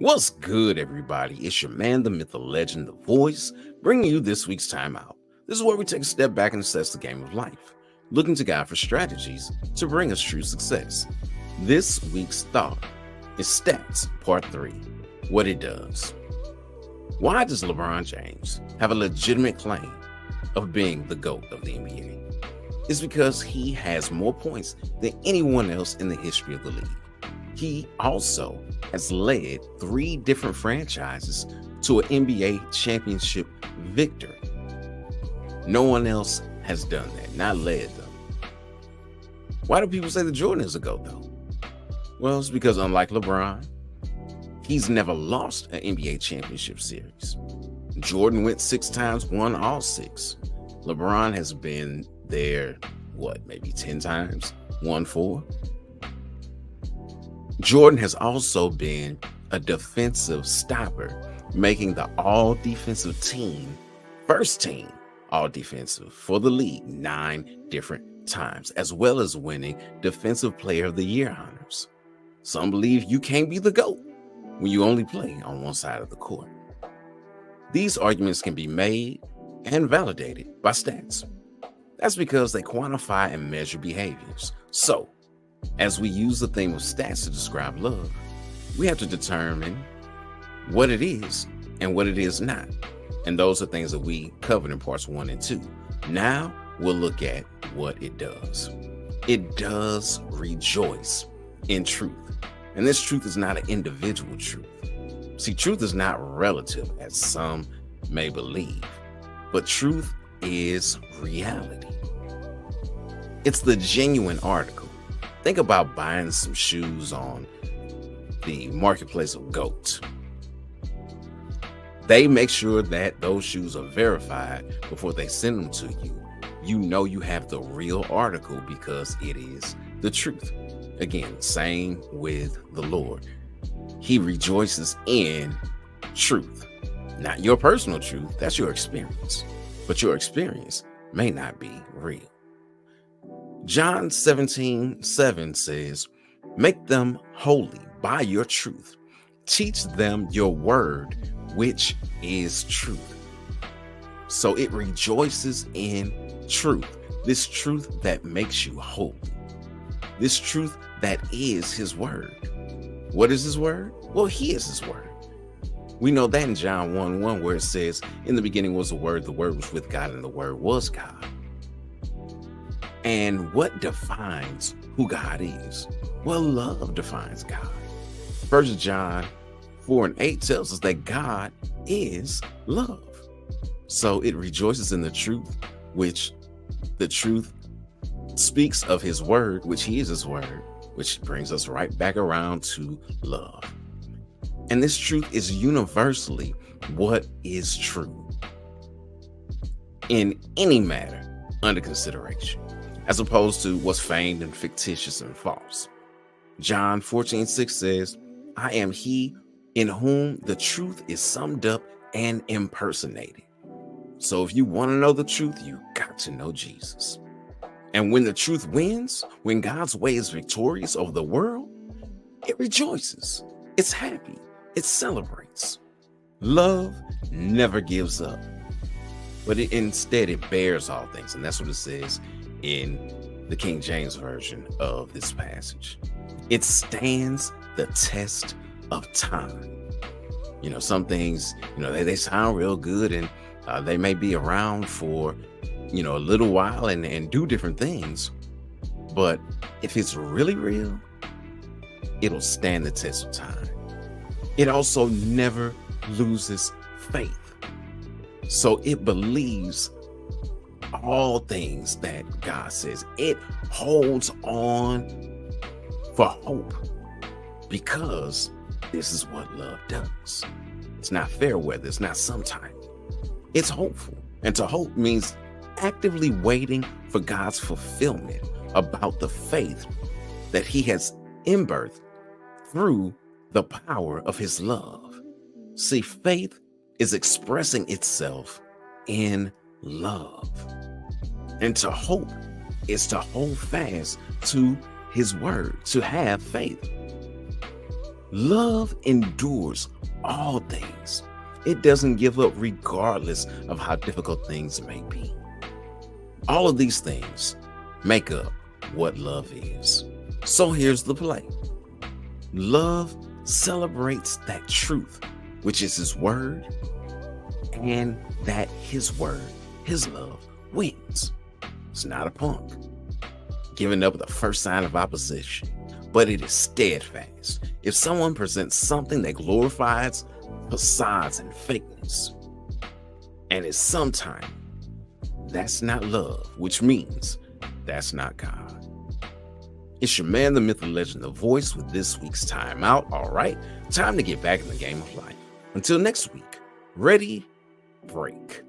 What's good, everybody? It's your man, the myth, the legend, the voice, bringing you this week's timeout. This is where we take a step back and assess the game of life, looking to God for strategies to bring us true success. This week's thought is Stats Part 3, What It Does. Why does LeBron James have a legitimate claim of being the GOAT of the NBA? It's because he has more points than anyone else in the history of the league. He also has led 3 different franchises to an NBA championship victory. No one else has done that, not led them. Why do people say that Jordan is a GOAT though? Well, it's because unlike LeBron, he's never lost an NBA championship series. Jordan went 6 times, won all 6. LeBron has been there, maybe 10 times, won 4. Jordan has also been a defensive stopper, making the all-defensive team, first team all-defensive for the league 9 different times, as well as winning Defensive Player of the Year honors. Some believe you can't be the GOAT when you only play on one side of the court. These arguments can be made and validated by stats. That's because they quantify and measure behaviors. So, as we use the theme of stats to describe love, we have to determine what it is and what it is not. And those are things that we covered in parts 1 and 2. Now we'll look at what it does. It does rejoice in truth. And this truth is not an individual truth. See, truth is not relative, as some may believe, but truth is reality. It's the genuine article. Think about buying some shoes on the marketplace of GOAT. They make sure that those shoes are verified before they send them to you. You know you have the real article because it is the truth. Again, same with the Lord. He rejoices in truth. Not your personal truth, that's your experience. But your experience may not be real. John 17:7 says, "Make them holy by your truth. Teach them your word, which is truth." So it rejoices in truth. This truth that makes you holy. This truth that is his word. What is his word? Well, he is his word. We know that in John 1:1, where it says, "In the beginning was the word was with God, and the word was God." And what defines who God is? Well, love defines God. 1 John 4:8 tells us that God is love. So it rejoices in the truth, which the truth speaks of his word, which he is his word, which brings us right back around to love. And this truth is universally what is true in any matter under consideration, as opposed to what's feigned and fictitious and false. John 14:6 says, "I am he in whom the truth is summed up and impersonated." So if you want to know the truth, you got to know Jesus. And when the truth wins, when God's way is victorious over the world, it rejoices. It's happy. It celebrates. Love never gives up, but instead it bears all things. And that's what it says in the King James Version of this passage. It stands the test of time. Some things, they sound real good, and they may be around for, a little while and do different things. But if it's really real, it'll stand the test of time. It also never loses faith. So it believes all things that God says. It holds on for hope, because this is what love does. It's not fair weather. It's not sometime. It's hopeful. And to hope means actively waiting for God's fulfillment about the faith that he has birthed through the power of his love. See, faith is expressing itself in love. And to hope is to hold fast to his word, to have faith. Love endures all things. It doesn't give up regardless of how difficult things may be. All of these things make up what love is. So here's the play. Love celebrates that truth, which is his word, and that his word, his love, wins. It's not a punk, giving up the first sign of opposition, but it is steadfast. If someone presents something that glorifies facades and fakeness, and is sometime, that's not love, which means that's not God. It's your man, the myth, the legend, the voice with this week's Time Out. All right, time to get back in the game of life. Until next week, ready, break.